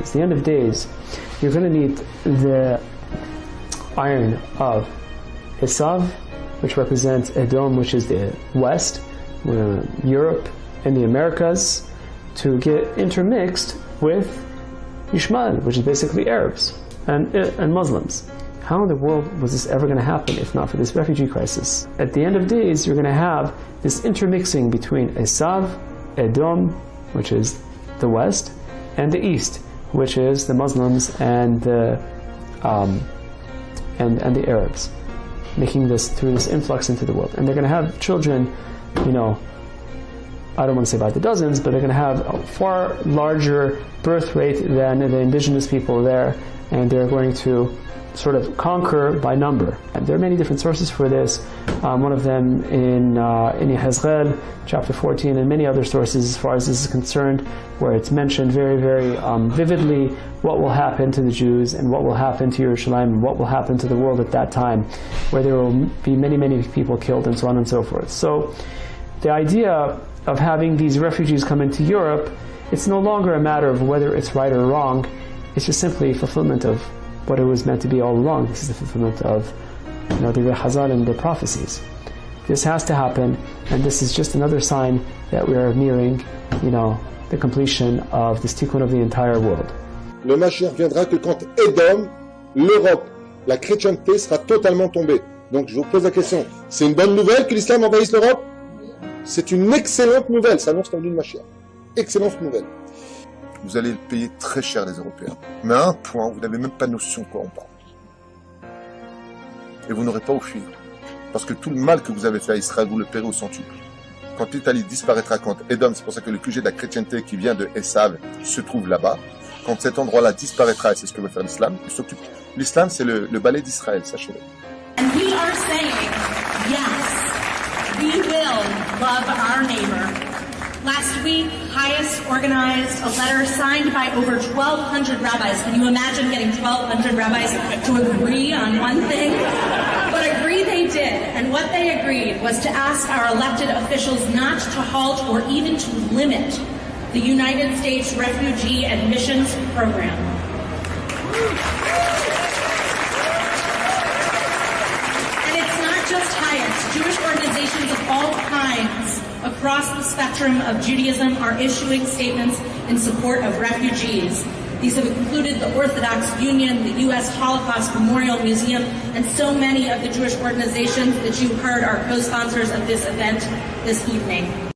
days. The end of days, you're going to need the iron of Esav, which represents Edom, which is the west, Europe and the Americas, to get intermixed with Ishmael, which is basically Arabs and Muslims. How in the world was this ever going to happen if not for this refugee crisis? At the end of days, you're going to have this intermixing between Esav, Edom, which is the west, and the east, which is the Muslims and the Arabs, making this through this influx into the world. And they're going to have children, you know, I don't want to say by the dozens, but they're going to have a far larger birth rate than the indigenous people there, and they're going to sort of conquer by number. And there are many different sources for this. One of them in Yehezkel, chapter 14, and many other sources as far as this is concerned, where it's mentioned very, very vividly what will happen to the Jews and what will happen to Yerushalayim and what will happen to the world at that time, where there will be many, many people killed and so on and so forth. So the idea of having these refugees come into Europe, it's no longer a matter of whether it's right or wrong. It's just simply fulfillment of what it was meant to be all along. This is the fulfillment of, you know, the Chazal and the prophecies. This has to happen, and this is just another sign that we are nearing, you know, the completion of this tikkun of the entire world. Le Mashiach viendra que quand Edom, l'Europe, la chrétienté sera totalement tombée. Donc je vous pose la question, c'est une bonne nouvelle que l'islam envahisse l'Europe? C'est une excellente nouvelle, ça annonce l'envie de Mashiach. Excellente nouvelle. Vous allez le payer très cher, les Européens. Mais à un point, vous n'avez même pas notion de quoi on parle. Et vous n'aurez pas où fuir. Parce que tout le mal que vous avez fait à Israël, vous le paierez au centuple. Quand l'Italie disparaîtra, quand Edom, c'est pour ça que le QG de la chrétienté qui vient de Esav se trouve là-bas, quand cet endroit-là disparaîtra, et c'est ce que veut faire l'islam, il s'occupe. L'islam, c'est le balai d'Israël, sachez-le. And we are saying, yes, we will love our neighbor. Last week, Highest organized a letter signed by over 1,200 rabbis. Can you imagine getting 1,200 rabbis to agree on one thing? But agree they did, and what they agreed was to ask our elected officials not to halt or even to limit the United States Refugee Admissions Program. And it's not just Highest. Jewish organizations of all kinds across the spectrum of Judaism are issuing statements in support of refugees. These have included the Orthodox Union, the U.S. Holocaust Memorial Museum, and so many of the Jewish organizations that you heard are co-sponsors of this event this evening.